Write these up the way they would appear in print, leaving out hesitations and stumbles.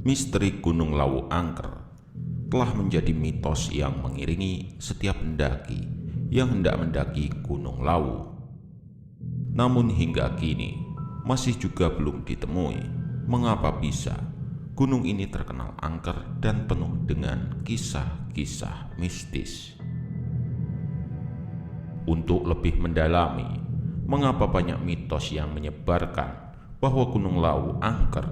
Misteri Gunung Lawu Angker telah menjadi mitos yang mengiringi setiap pendaki yang hendak mendaki Gunung Lawu. Namun hingga kini masih juga belum ditemui mengapa bisa gunung ini terkenal angker dan penuh dengan kisah-kisah mistis. Untuk lebih mendalami mengapa banyak mitos yang menyebarkan bahwa Gunung Lawu angker,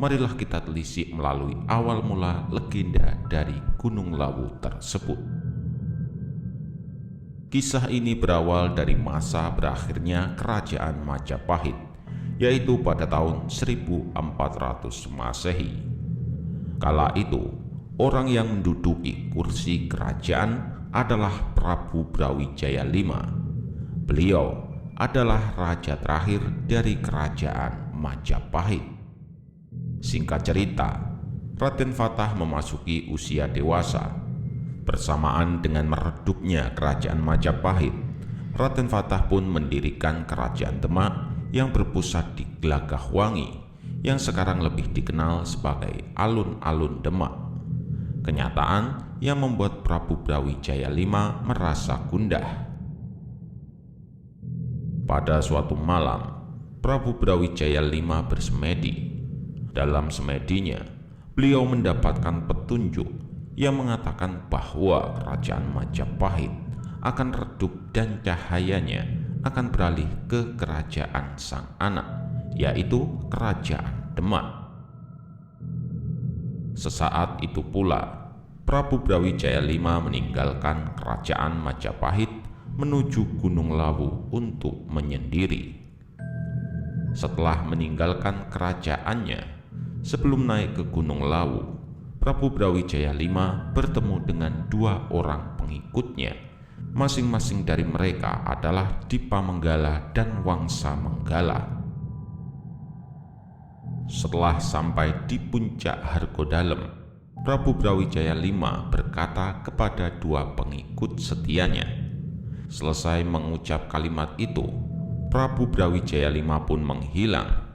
marilah kita telisik melalui awal mula legenda dari Gunung Lawu tersebut. Kisah ini berawal dari masa berakhirnya Kerajaan Majapahit, yaitu pada tahun 1400 Masehi. Kala itu, orang yang menduduki kursi kerajaan adalah Prabu Brawijaya V. Beliau adalah raja terakhir dari Kerajaan Majapahit. Singkat cerita, Raden Fatah memasuki usia dewasa. Bersamaan dengan meredupnya Kerajaan Majapahit, Raden Fatah pun mendirikan Kerajaan Demak yang berpusat di Gelagahwangi, yang sekarang lebih dikenal sebagai Alun-Alun Demak. Kenyataan yang membuat Prabu Brawijaya V merasa gundah. Pada suatu malam, Prabu Brawijaya V bersemedi. Dalam semedinya, beliau mendapatkan petunjuk yang mengatakan bahwa Kerajaan Majapahit akan redup dan cahayanya akan beralih ke kerajaan sang anak, yaitu Kerajaan Demak. Sesaat itu pula, Prabu Brawijaya V meninggalkan Kerajaan Majapahit menuju Gunung Lawu untuk menyendiri. Setelah meninggalkan kerajaannya, sebelum naik ke Gunung Lawu, Prabu Brawijaya V bertemu dengan dua orang pengikutnya. Masing-masing dari mereka adalah Dipamenggala dan Wangsa Menggala. Setelah sampai di puncak Hargodalem, Prabu Brawijaya V berkata kepada dua pengikut setianya. Selesai mengucap kalimat itu, Prabu Brawijaya V pun menghilang.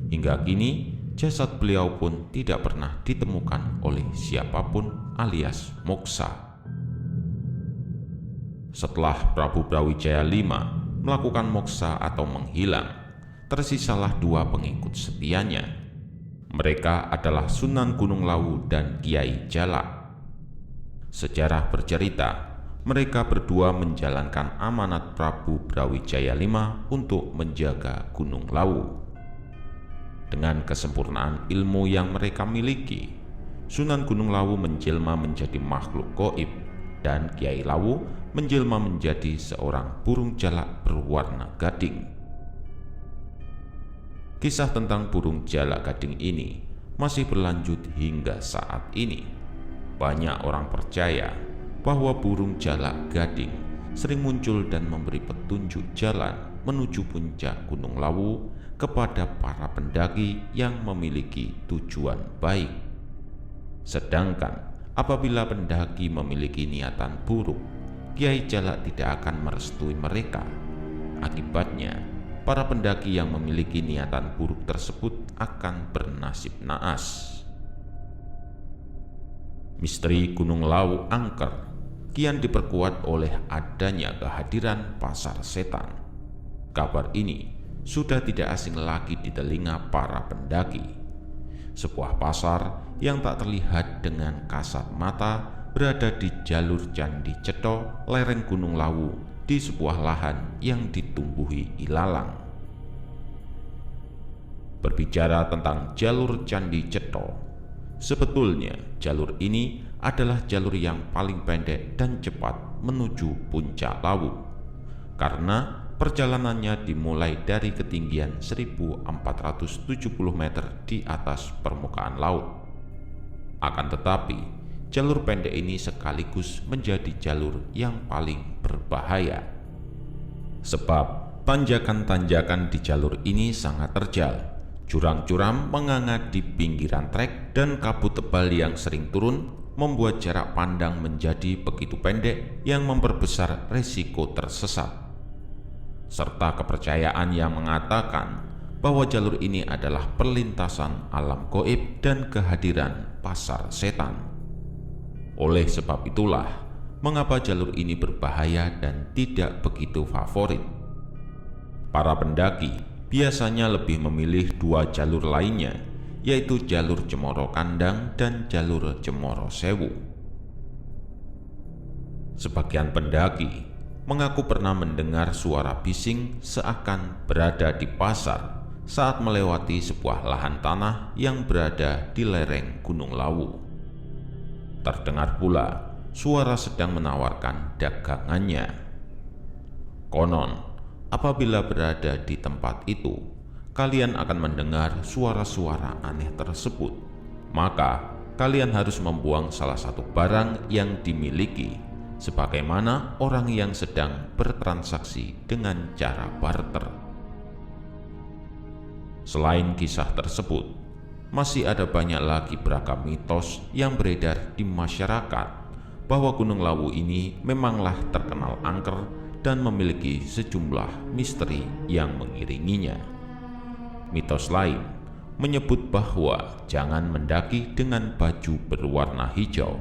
Hingga kini, jasad beliau pun tidak pernah ditemukan oleh siapapun alias moksa. Setelah Prabu Brawijaya V melakukan moksa atau menghilang, tersisalah dua pengikut setianya. Mereka adalah Sunan Gunung Lawu dan Kiai Jalak. Sejarah bercerita, mereka berdua menjalankan amanat Prabu Brawijaya V untuk menjaga Gunung Lawu. Dengan kesempurnaan ilmu yang mereka miliki, Sunan Gunung Lawu menjelma menjadi makhluk gaib dan Kiai Lawu menjelma menjadi seorang burung jalak berwarna gading. Kisah tentang burung jalak gading ini masih berlanjut hingga saat ini. Banyak orang percaya bahwa burung jalak gading sering muncul dan memberi petunjuk jalan menuju puncak Gunung Lawu kepada para pendaki yang memiliki tujuan baik. Sedangkan apabila pendaki memiliki niatan buruk, Kiai Jalak tidak akan merestui mereka. Akibatnya, para pendaki yang memiliki niatan buruk tersebut akan bernasib naas. Misteri Gunung Lawu angker kian diperkuat oleh adanya kehadiran pasar setan. Kabar ini sudah tidak asing lagi di telinga para pendaki. Sebuah pasar yang tak terlihat dengan kasat mata berada di jalur Candi Cetho, lereng Gunung Lawu, di sebuah lahan yang ditumbuhi ilalang. Berbicara tentang jalur Candi Cetho, sebetulnya jalur ini adalah jalur yang paling pendek dan cepat menuju puncak Lawu, karena perjalanannya dimulai dari ketinggian 1470 meter di atas permukaan laut. Akan tetapi, jalur pendek ini sekaligus menjadi jalur yang paling berbahaya. Sebab tanjakan-tanjakan di jalur ini sangat terjal, jurang-jurang menganga di pinggiran trek, dan kabut tebal yang sering turun membuat jarak pandang menjadi begitu pendek yang memperbesar risiko tersesat. Serta kepercayaan yang mengatakan bahwa jalur ini adalah perlintasan alam gaib dan kehadiran pasar setan. Oleh sebab itulah, mengapa jalur ini berbahaya dan tidak begitu favorit. Para pendaki biasanya lebih memilih dua jalur lainnya, yaitu jalur Cemoro Kandang dan jalur Cemoro Sewu. Sebagian pendaki mengaku pernah mendengar suara bising seakan berada di pasar saat melewati sebuah lahan tanah yang berada di lereng Gunung Lawu. Terdengar pula suara sedang menawarkan dagangannya. Konon, apabila berada di tempat itu, kalian akan mendengar suara-suara aneh tersebut. Maka, kalian harus membuang salah satu barang yang dimiliki, sebagaimana orang yang sedang bertransaksi dengan cara barter. Selain kisah tersebut, masih ada banyak lagi beragam mitos yang beredar di masyarakat bahwa Gunung Lawu ini memanglah terkenal angker dan memiliki sejumlah misteri yang mengiringinya. Mitos lain menyebut bahwa jangan mendaki dengan baju berwarna hijau.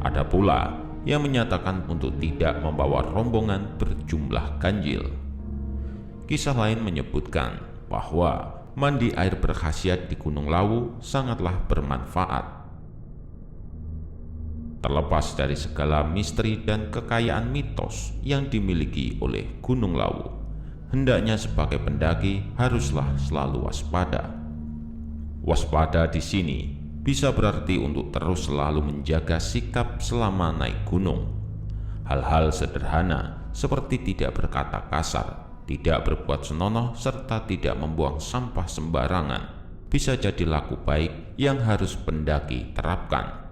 Ada pula yang menyatakan untuk tidak membawa rombongan berjumlah ganjil. Kisah lain menyebutkan bahwa mandi air berkhasiat di Gunung Lawu sangatlah bermanfaat. Terlepas dari segala misteri dan kekayaan mitos yang dimiliki oleh Gunung Lawu, hendaknya sebagai pendaki haruslah selalu waspada. Waspada di sini bisa berarti untuk terus selalu menjaga sikap selama naik gunung. Hal-hal sederhana seperti tidak berkata kasar, tidak berbuat senonoh, serta tidak membuang sampah sembarangan bisa jadi laku baik yang harus pendaki terapkan.